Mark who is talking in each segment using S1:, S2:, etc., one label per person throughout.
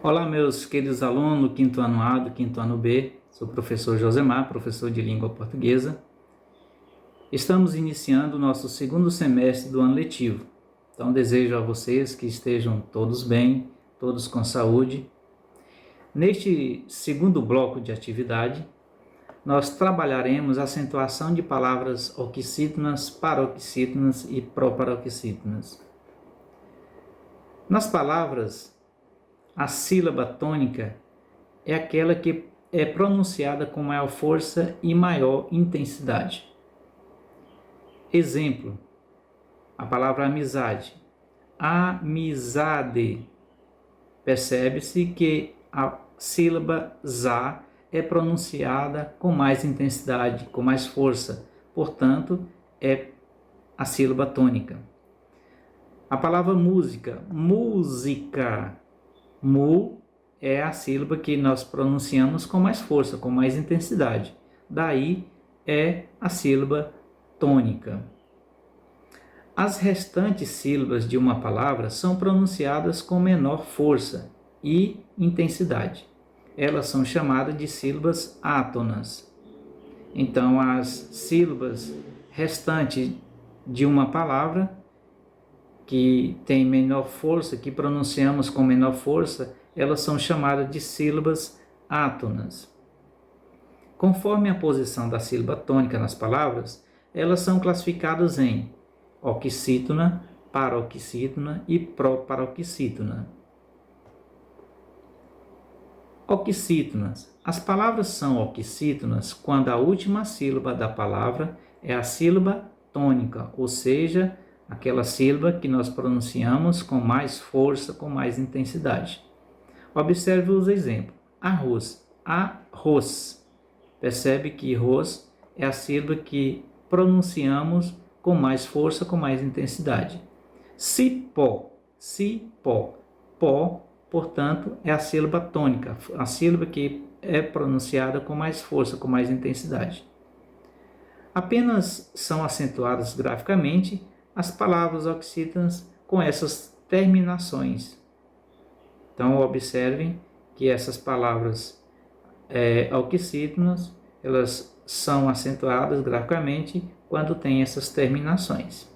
S1: Olá, meus queridos alunos do quinto ano A, do quinto ano B. Sou o professor Josemar, professor de língua portuguesa. Estamos iniciando o nosso segundo semestre do ano letivo. Então, desejo a vocês que estejam todos bem, todos com saúde. Neste segundo bloco de atividade, nós trabalharemos a acentuação de palavras oxítonas, paroxítonas e proparoxítonas. Nas palavras, a sílaba tônica é aquela que é pronunciada com maior força e maior intensidade. Exemplo, a palavra amizade. Amizade. Percebe-se que a sílaba za é pronunciada com mais intensidade, com mais força. Portanto, é a sílaba tônica. A palavra música. Música. Mu é a sílaba que nós pronunciamos com mais força, com mais intensidade. Daí é a sílaba tônica. As restantes sílabas de uma palavra são pronunciadas com menor força e intensidade. Elas são chamadas de sílabas átonas. Então, as sílabas restantes de uma palavra que tem menor força, que pronunciamos com menor força, elas são chamadas de sílabas átonas. Conforme a posição da sílaba tônica nas palavras, elas são classificadas em oxítona, paroxítona e proparoxítona. Oxítonas. As palavras são oxítonas quando a última sílaba da palavra é a sílaba tônica, ou seja, aquela sílaba que nós pronunciamos com mais força, com mais intensidade. Observe os exemplos. Arroz. Arroz. Percebe que ros é a sílaba que pronunciamos com mais força, com mais intensidade. Cipó. Cipó. Pó, portanto, é a sílaba tônica, a sílaba que é pronunciada com mais força, com mais intensidade. Apenas são acentuadas graficamente as palavras oxítonas com essas terminações. Então, observem que essas palavras oxítonas, elas são acentuadas graficamente quando tem essas terminações.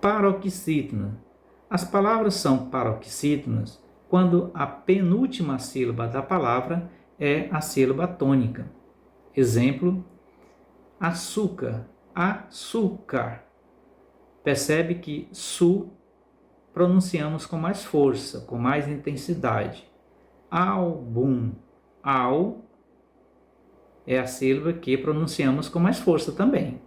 S1: Paroxítona. As palavras são paroxítonas quando a penúltima sílaba da palavra é a sílaba tônica. Exemplo, açúcar, açúcar. Percebe que su pronunciamos com mais força, com mais intensidade. Álbum, al é a sílaba que pronunciamos com mais força também.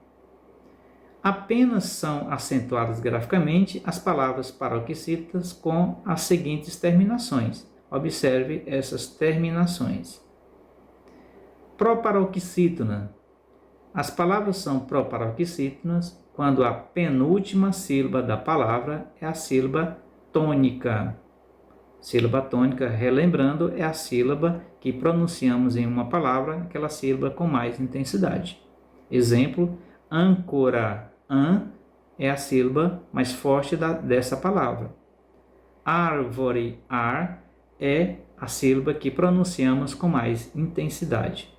S1: Apenas são acentuadas graficamente as palavras paroxítonas com as seguintes terminações. Observe essas terminações. Proparoxítona. As palavras são proparoxítonas quando a penúltima sílaba da palavra é a sílaba tônica. Sílaba tônica, relembrando, é a sílaba que pronunciamos em uma palavra, aquela sílaba com mais intensidade. Exemplo, âncora. Ã é a sílaba mais forte dessa palavra. Árvore. Ar é a sílaba que pronunciamos com mais intensidade.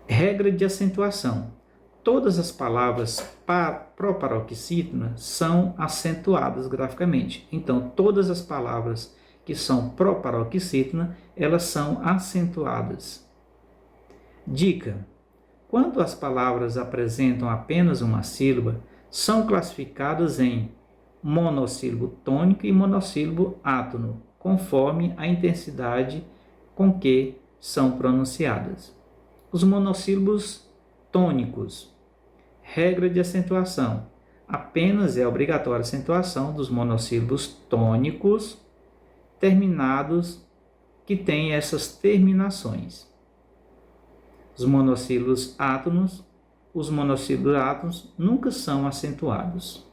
S1: Regra de acentuação. Todas as palavras proparoxítonas são acentuadas graficamente. Então, todas as palavras que são proparoxítonas, elas são acentuadas. Dica: quando as palavras apresentam apenas uma sílaba, são classificadas em monossílabo tônico e monossílabo átono, conforme a intensidade com que são pronunciadas. Os monossílabos tônicos. Regra de acentuação. Apenas é obrigatória a acentuação dos monossílabos tônicos terminados que têm essas terminações. Os monossílabos átonos nunca são acentuados.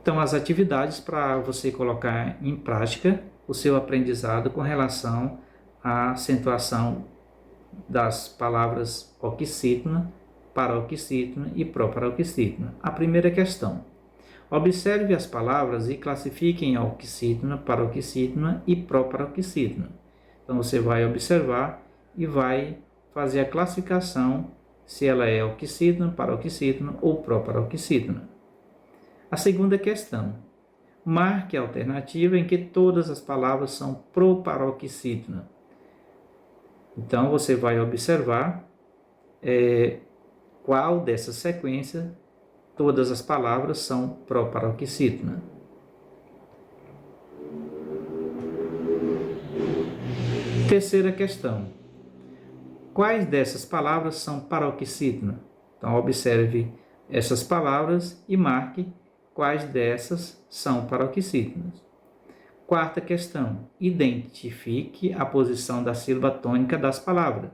S1: Então, as atividades para você colocar em prática o seu aprendizado com relação à acentuação das palavras oxítona paroxítono e proparoxítono. A primeira questão. Observe as palavras e classifique em oxítono, paroxítono e proparoxítono. Então você vai observar e vai fazer a classificação se ela é oxítono, paroxítono ou proparoxítono. A segunda questão. Marque a alternativa em que todas as palavras são proparoxítono. Então você vai observar qual dessa sequência todas as palavras são proparoxítono. Terceira questão. Quais dessas palavras são paroxítono? Então observe essas palavras e marque quais dessas são paroxítonos. Quarta questão. Identifique a posição da sílaba tônica das palavras.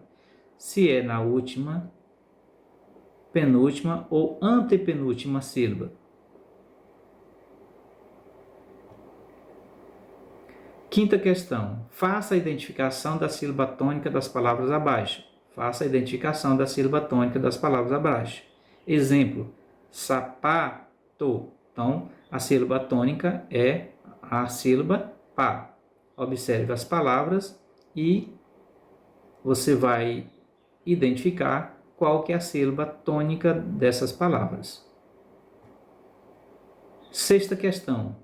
S1: Se é na última, penúltima ou antepenúltima sílaba. Quinta questão. Faça a identificação da sílaba tônica das palavras abaixo. Faça a identificação da sílaba tônica das palavras abaixo. Exemplo, sapato. Então, a sílaba tônica é a sílaba pá. Observe as palavras e você vai identificar qual que é a sílaba tônica dessas palavras. Sexta questão.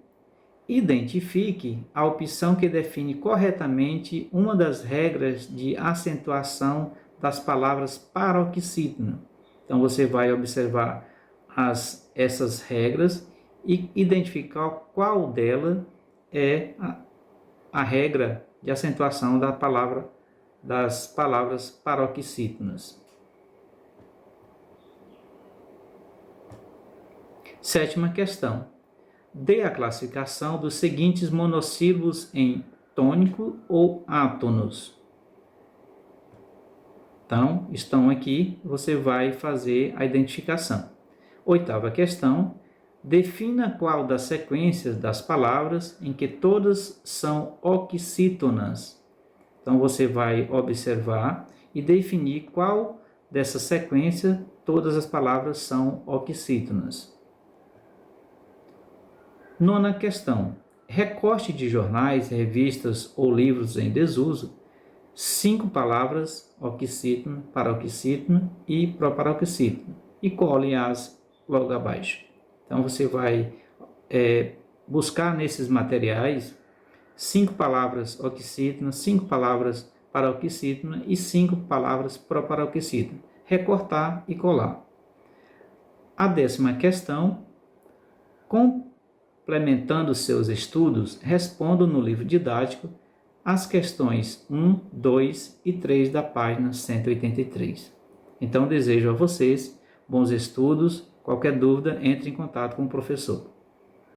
S1: Identifique a opção que define corretamente uma das regras de acentuação das palavras paroxítono. Então você vai observar essas regras e identificar qual dela é a regra de acentuação das palavras paroxítonas. Sétima questão. Dê a classificação dos seguintes monossílabos em tônico ou átonos. Então, estão aqui, você vai fazer a identificação. Oitava questão. Defina qual das sequências das palavras em que todas são oxítonas. Então, você vai observar e definir qual dessa sequência todas as palavras são oxítonas. Nona questão. Recorte de jornais, revistas ou livros em desuso 5 palavras oxítono, paroxítono e proparoxítono e cole-as logo abaixo. Então você vai buscar nesses materiais 5 palavras oxítono, 5 palavras paroxítono e 5 palavras proparoxítono. Recortar e colar. A 10ª questão. Complementando seus estudos, respondo no livro didático as questões 1, 2 e 3 da página 183. Então, desejo a vocês bons estudos. Qualquer dúvida, entre em contato com o professor.